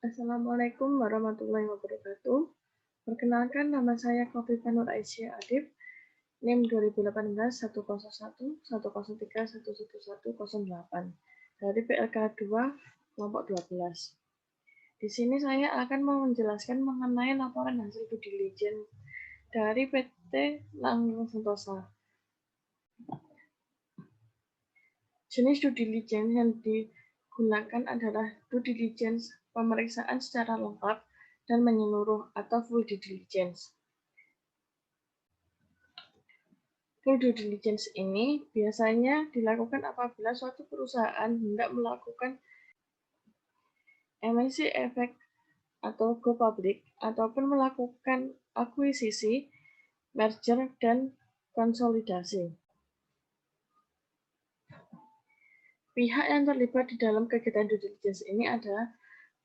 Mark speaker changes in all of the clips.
Speaker 1: Assalamualaikum warahmatullahi wabarakatuh. Perkenalkan, nama saya Khofifah Nur Aisyah Adib, NIM 2018 101 103 11108 dari PLK 2 kelompok 12. Di sini saya akan menjelaskan mengenai laporan hasil due diligence dari PT Langgeng Sentosa. Jenis due diligence yang digunakan adalah due diligence pemeriksaan secara lengkap dan menyeluruh atau full due diligence. Full due diligence ini biasanya dilakukan apabila suatu perusahaan hendak melakukan emisi efek atau go public ataupun melakukan akuisisi, merger, dan konsolidasi. Pihak yang terlibat di dalam kegiatan due diligence ini adalah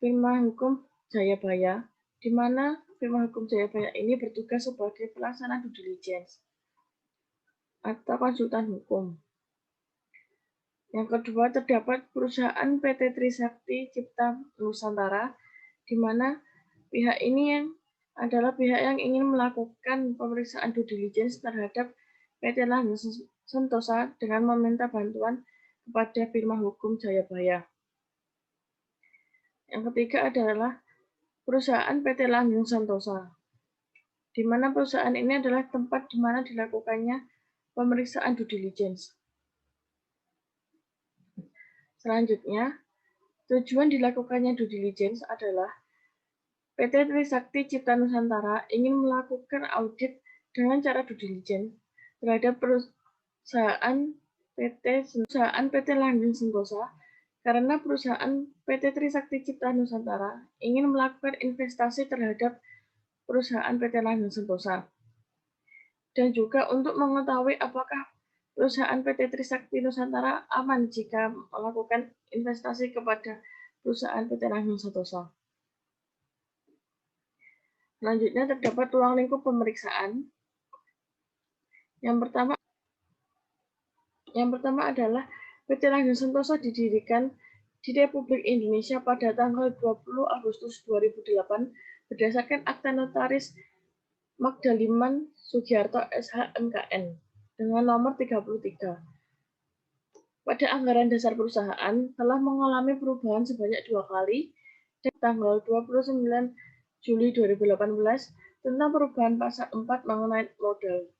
Speaker 1: firma hukum Jayabaya, di mana firma hukum Jayabaya ini bertugas sebagai pelaksana due diligence atau konsultan hukum. Yang kedua, terdapat perusahaan PT Trisakti Cipta Nusantara, di mana pihak ini adalah pihak yang ingin melakukan pemeriksaan due diligence terhadap PT Langgeng Sentosa dengan meminta bantuan kepada firma hukum Jayabaya. Yang ketiga adalah perusahaan PT Langgeng Sentosa, di mana perusahaan ini adalah tempat di mana dilakukannya pemeriksaan due diligence. Selanjutnya, tujuan dilakukannya due diligence adalah PT Trisakti Cipta Nusantara ingin melakukan audit dengan cara due diligence terhadap perusahaan PT Langgeng Sentosa karena perusahaan PT Trisakti Cipta Nusantara ingin melakukan investasi terhadap perusahaan PT Langgeng Sentosa. Dan juga untuk mengetahui apakah perusahaan PT Trisakti Nusantara aman jika melakukan investasi kepada perusahaan PT Langgeng Sentosa. Selanjutnya terdapat ruang lingkup pemeriksaan. Yang pertama adalah PT Langgeng Sentosa didirikan di Republik Indonesia pada tanggal 20 Agustus 2008 berdasarkan Akta Notaris Magdaliman Sugiarto SH MKN dengan nomor 33. Pada anggaran dasar perusahaan telah mengalami perubahan sebanyak 2 kali dan tanggal 29 Juli 2018 tentang perubahan pasal 4 mengenai modal.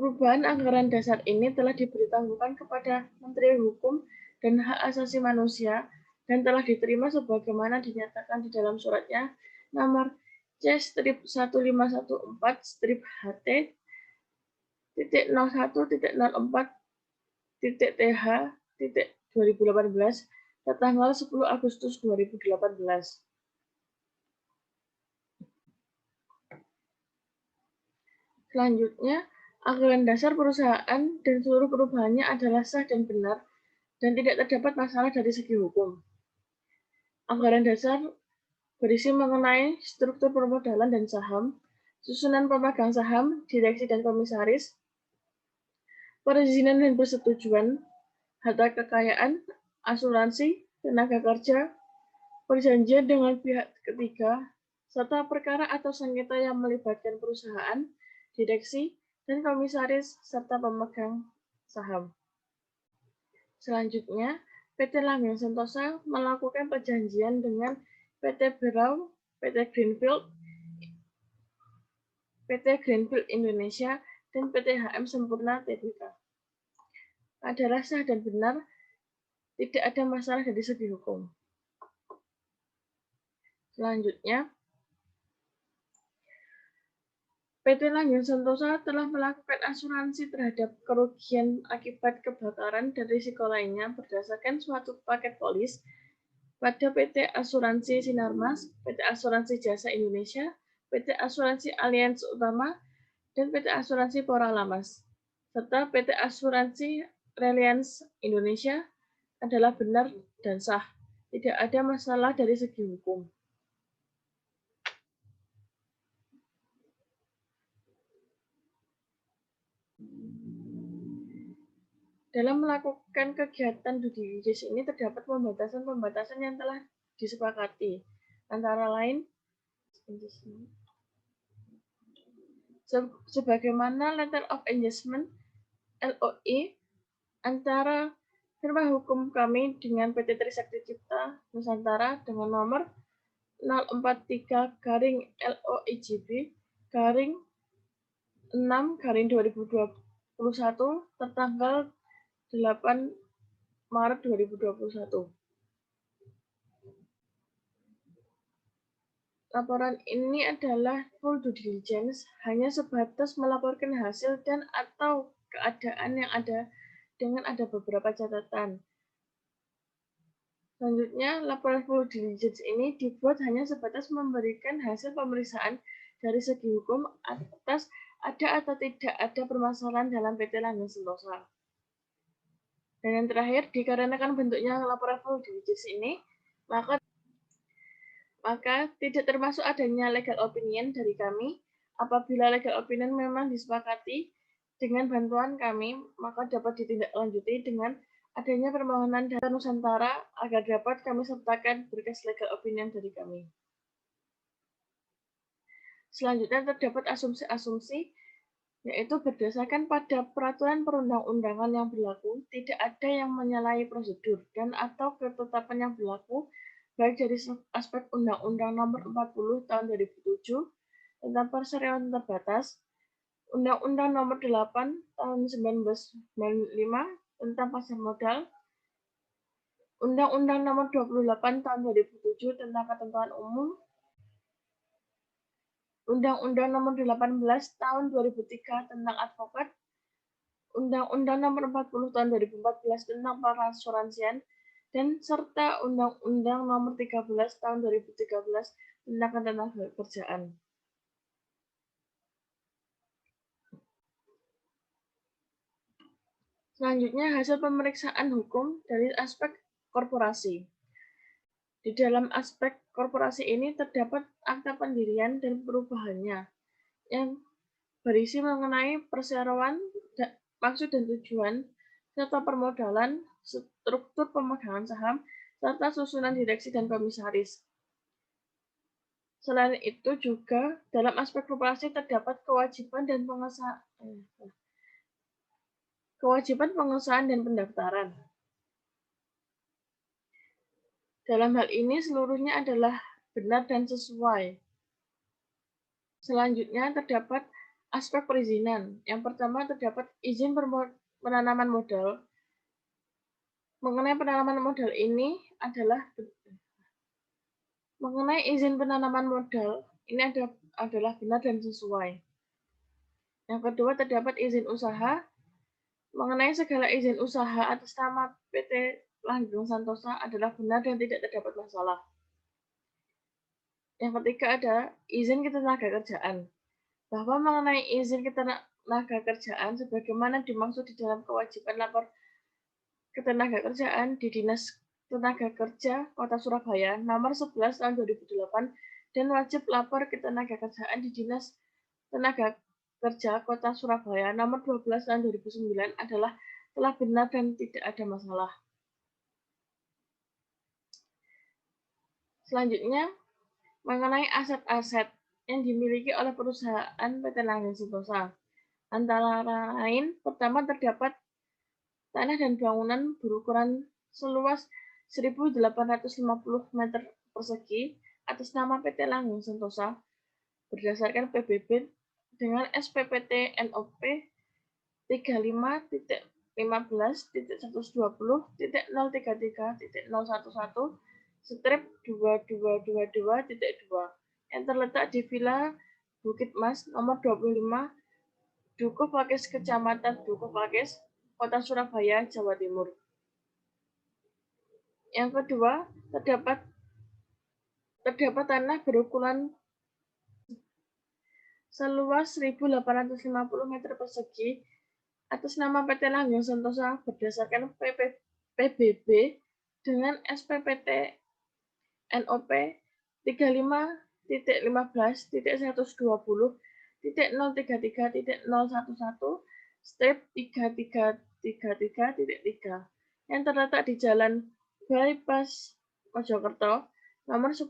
Speaker 1: Perubahan anggaran dasar ini telah diberitahukan kepada Menteri Hukum dan Hak Asasi Manusia dan telah diterima sebagaimana dinyatakan di dalam suratnya nomor C-151.HT.01.04.TH.2018 tanggal 10 Agustus 2018. Selanjutnya, anggaran dasar perusahaan dan seluruh perubahannya adalah sah dan benar dan tidak terdapat masalah dari segi hukum. Anggaran dasar berisi mengenai struktur permodalan dan saham, susunan pemegang saham, direksi dan komisaris, perizinan dan persetujuan, harta kekayaan, asuransi, tenaga kerja, perjanjian dengan pihak ketiga, serta perkara atau sengketa yang melibatkan perusahaan, direksi, dan komisaris, serta pemegang saham. Selanjutnya, PT Langgeng Sentosa melakukan perjanjian dengan PT Berau, PT Greenfield Indonesia, dan PT HM Sempurna Tbk. Adalah sah dan benar, tidak ada masalah dari segi hukum. Selanjutnya, PT Langgeng Sentosa telah melakukan asuransi terhadap kerugian akibat kebakaran dan risiko lainnya berdasarkan suatu paket polis pada PT Asuransi Sinarmas, PT Asuransi Jasa Indonesia, PT Asuransi Allianz Utama, dan PT Asuransi Poralamas, serta PT Asuransi Reliance Indonesia adalah benar dan sah. Tidak ada masalah dari segi hukum. Dalam melakukan kegiatan due diligence ini terdapat pembatasan-pembatasan yang telah disepakati, antara lain sebagaimana Letter of Engagement (LOE) antara firma hukum kami dengan PT Trisakti Cipta Nusantara dengan nomor 043-LOIJB-6-2021 tertanggal 8 Maret 2021. Laporan ini adalah full due diligence, hanya sebatas melaporkan hasil dan atau keadaan yang ada dengan ada beberapa catatan. Selanjutnya, laporan full diligence ini dibuat hanya sebatas memberikan hasil pemeriksaan dari segi hukum atas ada atau tidak ada permasalahan dalam PT Langgeng Sentosa. Dan yang terakhir, dikarenakan bentuknya laporan full diligence ini, maka tidak termasuk adanya legal opinion dari kami. Apabila legal opinion memang disepakati dengan bantuan kami, maka dapat ditindaklanjuti dengan adanya permohonan dari Nusantara agar dapat kami sertakan berkas legal opinion dari kami. Selanjutnya terdapat asumsi-asumsi, yaitu berdasarkan pada peraturan perundang-undangan yang berlaku, tidak ada yang menyalahi prosedur dan atau ketetapan yang berlaku, baik dari aspek Undang-Undang Nomor 40 Tahun 2007 tentang perseroan terbatas, Undang-Undang Nomor 8 Tahun 1995 tentang pasar modal, Undang-Undang Nomor 28 Tahun 2007 tentang ketentuan umum, Undang-Undang Nomor 18 Tahun 2003 tentang advokat, Undang-Undang Nomor 40 Tahun 2014 tentang perasuransian, dan serta Undang-Undang Nomor 13 Tahun 2013 tentang ketenagakerjaan. Selanjutnya, hasil pemeriksaan hukum dari aspek korporasi. Di dalam aspek korporasi ini terdapat akta pendirian dan perubahannya yang berisi mengenai perseroan, maksud dan tujuan, serta permodalan, struktur pemegangan saham, serta susunan direksi dan komisaris. Selain itu juga dalam aspek korporasi terdapat kewajiban pengesahan dan pendaftaran. Dalam hal ini seluruhnya adalah benar dan sesuai. Selanjutnya terdapat aspek perizinan. Yang pertama terdapat izin penanaman modal. Mengenai penanaman modal ini mengenai izin penanaman modal ini adalah benar dan sesuai. Yang kedua terdapat izin usaha. Mengenai segala izin usaha atas nama PT Langgeng Sentosa adalah benar dan tidak terdapat masalah. Yang ketiga ada izin ketenagakerjaan. Bahwa mengenai izin ketenagakerjaan sebagaimana dimaksud di dalam kewajiban lapor ketenagakerjaan di Dinas Tenaga Kerja Kota Surabaya Nomor 11 Tahun 2008 dan wajib lapor ketenagakerjaan di Dinas Tenaga Kerja Kota Surabaya Nomor 12 Tahun 2009 adalah telah benar dan tidak ada masalah. Selanjutnya, mengenai aset-aset yang dimiliki oleh perusahaan PT Langgeng Sentosa. Antara lain, pertama terdapat tanah dan bangunan berukuran seluas 1.850 meter persegi atas nama PT Langgeng Sentosa berdasarkan PBB dengan SPPT NOP 35.15.120.033.011 strip 2222.2 yang terletak di Villa Bukit Mas nomor 25 Dukuh Pakis Kecamatan Dukuh Pakis Kota Surabaya, Jawa Timur. Yang kedua, terdapat tanah berukuran seluas 1.850 meter persegi atas nama PT Langgeng Sentosa berdasarkan PBB dengan SPPT NOP 35.15.120.033.011 strip 33 33.3 yang terletak di Jalan Bypass Mojokerto, nomor 10,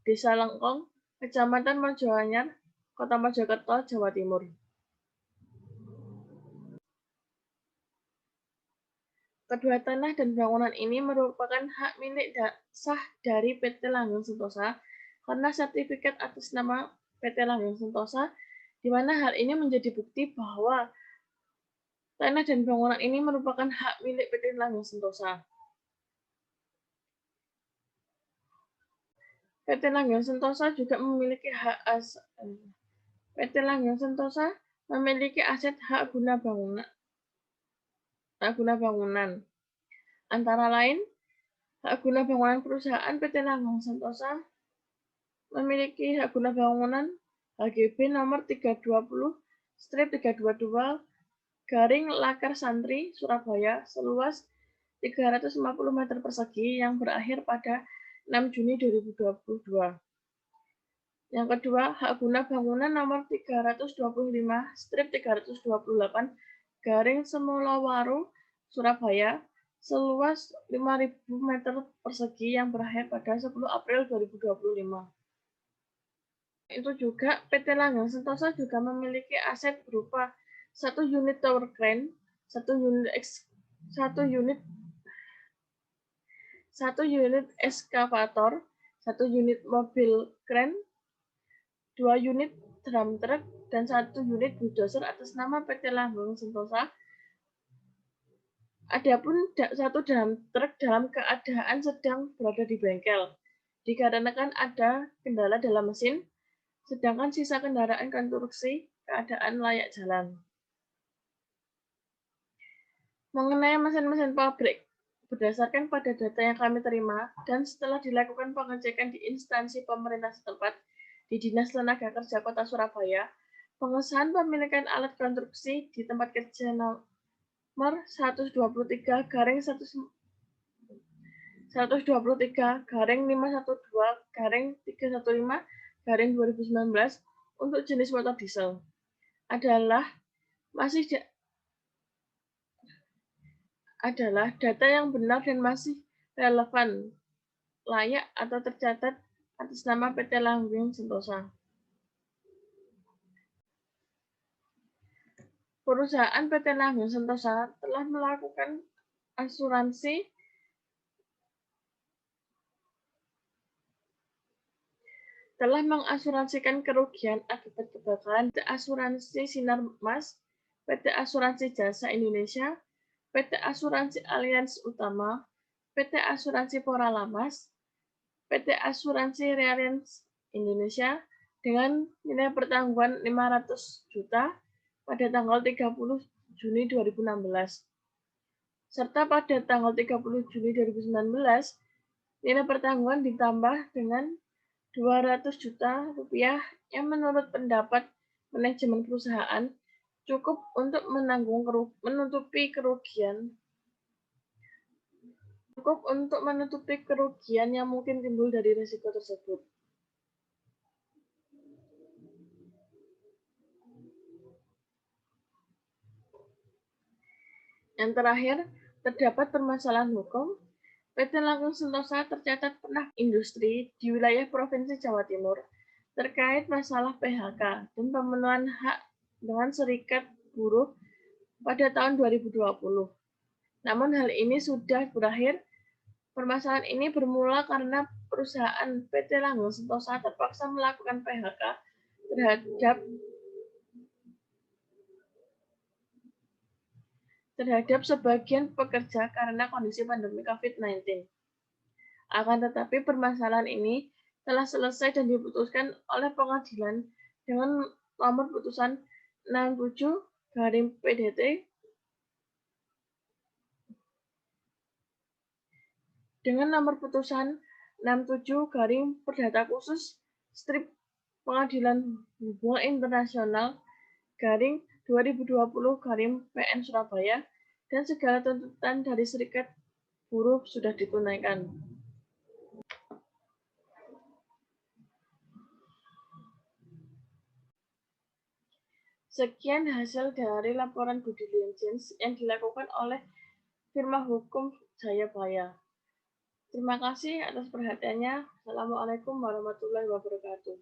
Speaker 1: Desa Lengkong, Kecamatan Mojoanyar, Kota Mojokerto, Jawa Timur. Kedua tanah dan bangunan ini merupakan hak milik sah dari PT Langgeng Sentosa karena sertifikat atas nama PT Langgeng Sentosa, di mana hal ini menjadi bukti bahwa tanah dan bangunan ini merupakan hak milik PT Langgeng Sentosa. PT Langgeng Sentosa juga memiliki PT Langgeng Sentosa memiliki aset hak guna bangunan. Antara lain, hak guna bangunan perusahaan PT Langgeng Sentosa memiliki hak guna bangunan HGB nomor 320/322 Lakar Santri, Surabaya, seluas 350 meter persegi yang berakhir pada 6 Juni 2022. Yang kedua, hak guna bangunan nomor 325/328 Semulawaru, Surabaya, seluas 5.000 meter persegi yang berakhir pada 10 April 2025. Itu juga, PT Langgeng Sentosa juga memiliki aset berupa 1 unit tower crane, 1 unit eskavator, 1 unit mobil crane, 2 unit drum truck, dan 1 unit bulldozer atas nama PT Langgeng Sentosa. Adapun 1 drum truck dalam keadaan sedang berada di bengkel, dikarenakan ada kendala dalam mesin, sedangkan sisa kendaraan konstruksi keadaan layak jalan. Mengenai mesin-mesin pabrik, berdasarkan pada data yang kami terima dan setelah dilakukan pengecekan di instansi pemerintah setempat, di Dinas Tenaga Kerja Kota Surabaya, pengesahan pemilikan alat konstruksi di tempat kerja nomor 123/512/315/2019 untuk jenis motor diesel adalah data yang benar dan masih relevan, layak atau tercatat atas nama PT Langgeng Sentosa. Perusahaan PT Langgeng Sentosa telah mengasuransikan kerugian akibat kebakaran PT Asuransi Sinar Mas, PT Asuransi Jasa Indonesia, PT Asuransi Allianz Utama, PT Asuransi Poralamas, PT Asuransi Reliance Indonesia dengan nilai pertanggungan 500 juta pada tanggal 30 Juni 2016. Serta pada tanggal 30 Juni 2019, nilai pertanggungan ditambah dengan 200 juta rupiah yang menurut pendapat manajemen perusahaan cukup untuk menutupi kerugian yang mungkin timbul dari risiko tersebut. Yang terakhir, terdapat permasalahan hukum. PT Langgeng Sentosa tercatat pernah industri di wilayah Provinsi Jawa Timur terkait masalah PHK dan pemenuhan hak dengan serikat buruh pada tahun 2020. Namun hal ini sudah berakhir. Permasalahan ini bermula karena perusahaan PT Langgeng Sentosa terpaksa melakukan PHK terhadap sebagian pekerja karena kondisi pandemi COVID-19. Akan tetapi permasalahan ini telah selesai dan diputuskan oleh pengadilan dengan nomor putusan 67/PDT dengan nomor putusan 67/Perdata Khusus Strip Pengadilan Hubungan Internasional /2020/PN Surabaya, dan segala tuntutan dari serikat buruh sudah ditunaikan. Sekian hasil dari laporan due diligence yang dilakukan oleh firma hukum Jayabaya. Terima kasih atas perhatiannya. Assalamualaikum warahmatullahi wabarakatuh.